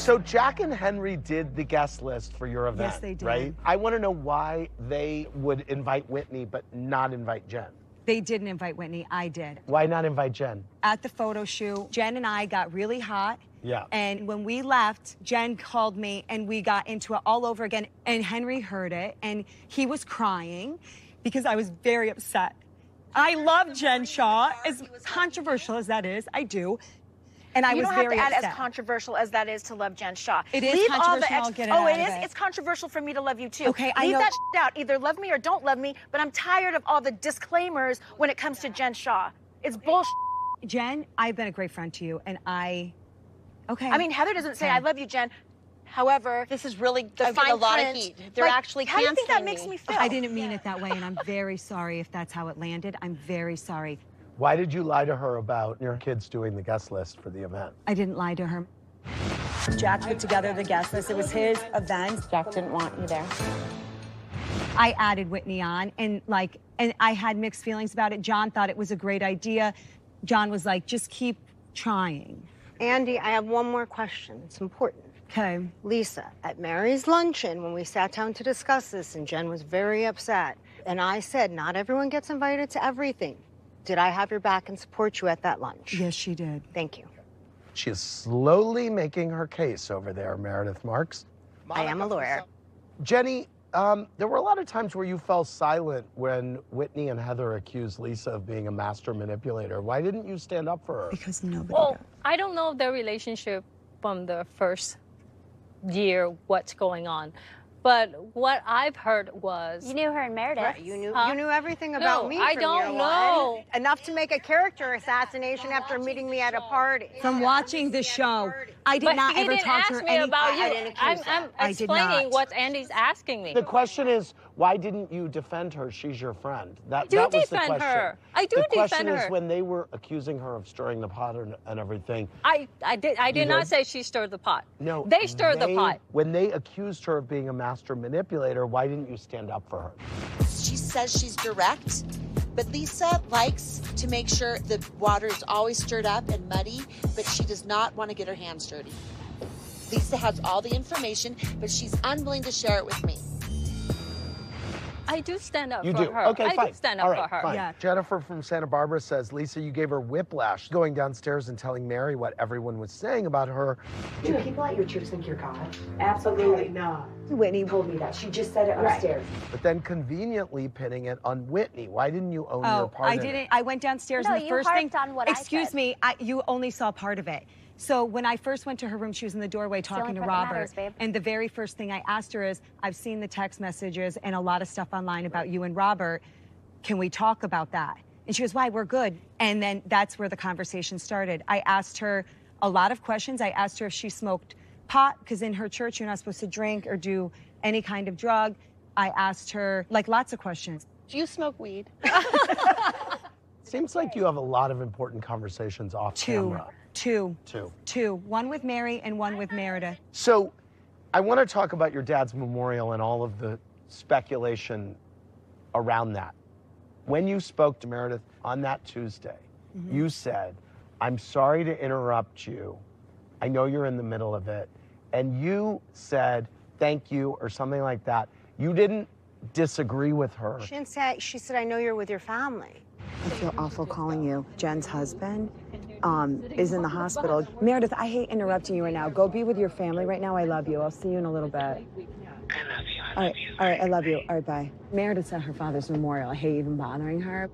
So Jack and Henry did the guest list for your event, Yes, they did. right? I want to know why they would invite Whitney but not invite Jen. They didn't invite Whitney, I did. Why not invite Jen? At the photo shoot, Jen and I got really hot. Yeah. And when we left, Jen called me and we got into it all over again. And Henry heard it and he was crying because I was very upset. I love Jen Shaw, as controversial as that is, I do. And I was very upset. You don't have to add as controversial as that is to love Jen Shaw. It is controversial, I'll get it out of it. It's controversial for me to love you too. Okay, I know. Leave that out. Either love me or don't love me, but I'm tired of all the disclaimers when it comes to Jen Shaw. It's bullshit. Jen, I've been a great friend to you, and okay. I mean, Heather doesn't say, I love you, Jen. However, this is really getting a lot of heat. They're actually canceling me. How do you think that makes me feel? I didn't mean it that way, and I'm very sorry if that's how it landed. I'm very sorry. Why did you lie to her about your kids doing the guest list for the event? I didn't lie to her. Jack put together the guest list. It was his event. Jack didn't want you there. I added Whitney on, and I had mixed feelings about it. John thought it was a great idea. John was like, just keep trying. Andy, I have one more question. It's important. Okay. Lisa, at Mary's luncheon, when we sat down to discuss this, and Jen was very upset, and I said, not everyone gets invited to everything. Did I have your back and support you at that lunch? Yes, she did. Thank you. She is slowly making her case over there, Meredith Marks. I am a lawyer. Jenny, there were a lot of times where you fell silent when Whitney and Heather accused Lisa of being a master manipulator. Why didn't you stand up for her? Because nobody Well, does. I don't know their relationship from the first year, what's going on. But what I've heard was... You knew her and Meredith. Right, you knew everything about me I from don't year know. one. Enough to make a character assassination after meeting me at a party. From watching the show, I did not ever talk to her. But he didn't ask me about you. I didn't accuse I'm I did explaining not. what Andy's asking me. The question is, why didn't you defend her? She's your friend. I do that was defend the question. her. I do the defend question her. is when they were accusing her of stirring the pot and everything. I did not say she stirred the pot. No. They stirred the pot. When they accused her of being a master manipulator, why didn't you stand up for her? She says she's direct, but Lisa likes to make sure the water is always stirred up and muddy, but she does not want to get her hands dirty. Lisa has all the information, but she's unwilling to share it with me. I do stand up You for do? her. Okay, fine. I do stand up All right, for her. fine. Yeah. Jennifer from Santa Barbara says, Lisa, you gave her whiplash going downstairs and telling Mary what everyone was saying about her. Do people at your church think you're God? Absolutely not. Whitney told me that. She just said it upstairs. But then conveniently pinning it on Whitney. Why didn't you own your part I in didn't. it? I went downstairs No, and the you first thing. harped on what I Excuse said. me. You only saw part of it. So when I first went to her room, she was in the doorway the talking only to part that Robert. matters, babe. And the very first thing I asked her is, I've seen the text messages and a lot of stuff online about you and Robert. Can we talk about that? And she goes, why? We're good. And then that's where the conversation started. I asked her a lot of questions. I asked her if she smoked pot, because in her church, you're not supposed to drink or do any kind of drug. I asked her, like, lots of questions. Do you smoke weed? Seems like you have a lot of important conversations off camera. Two. Two. One with Mary and one with Meredith. So I want to talk about your dad's memorial and all of the speculation around that. When you spoke to Meredith on that Tuesday, you said, I'm sorry to interrupt you. I know you're in the middle of it. And you said, thank you, or something like that. You didn't disagree with her. She didn't say, she said, I know you're with your family. I feel awful calling you. Jen's husband is in the hospital. Meredith, I hate interrupting you right now. Go be with your family right now. I love you. I'll see you in a little bit. I love you. All right, I love you. All right, bye. Meredith's at her father's memorial. I hate even bothering her.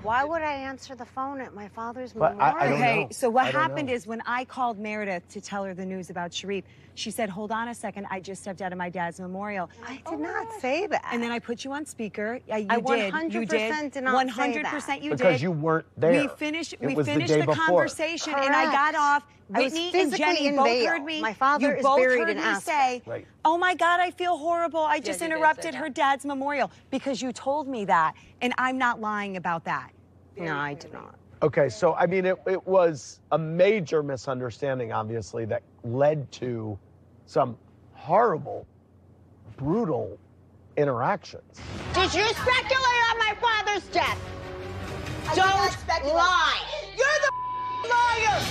Why would I answer the phone at my father's But memorial? I don't Okay, know. so what I don't happened know. is when I called Meredith to tell her the news about Sharif, she said, hold on a second, I just stepped out of my dad's memorial. I did not say that. And then I put you on speaker. Yeah, you I did. 100% You did. did not say 100% that. you did. Because you weren't there. We finished It was the day before. conversation, and I got Correct. off. I was Whitney and physically Jenny in both Vail. heard me. My father you is both buried heard in me Aspen. say, Right. oh my God, I feel horrible. I just you did say interrupted that. her dad's memorial because you told me that, and I'm not lying about that. No, I did not. Okay, so I mean, it was a major misunderstanding, obviously, that led to some horrible, brutal interactions. Did you speculate on my father's death? Don't lie. You're the liar.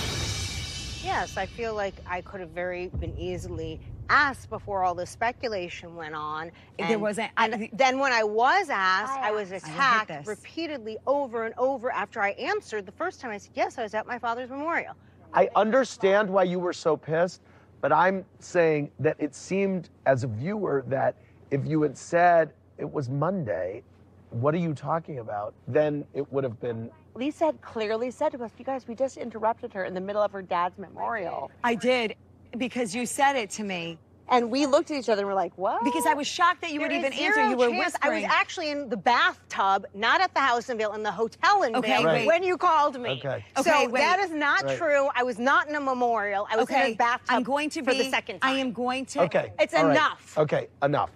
Yes, I feel like I could have been easily asked before all this speculation went on. There wasn't. And then when I was asked, I was hate attacked this. repeatedly over and over after I answered. The first time I said, yes, I was at my father's memorial. I understand why you were so pissed, but I'm saying that it seemed as a viewer that if you had said it was Monday, what are you talking about? Then it would have been. Lisa had clearly said to us, you guys, we just interrupted her in the middle of her dad's memorial. I did, because you said it to me. And we looked at each other and were like, what? Because I was shocked that you would even answer. You were whispering. I was actually in the bathtub, not at the house in Vail, in the hotel in Okay, Vail right. when you called me. Okay. So Okay, wait. that is not true. I was not in a memorial. I was in a bathtub I'm going to for the second time. I am going to. Okay. It's all right. enough. Okay, enough.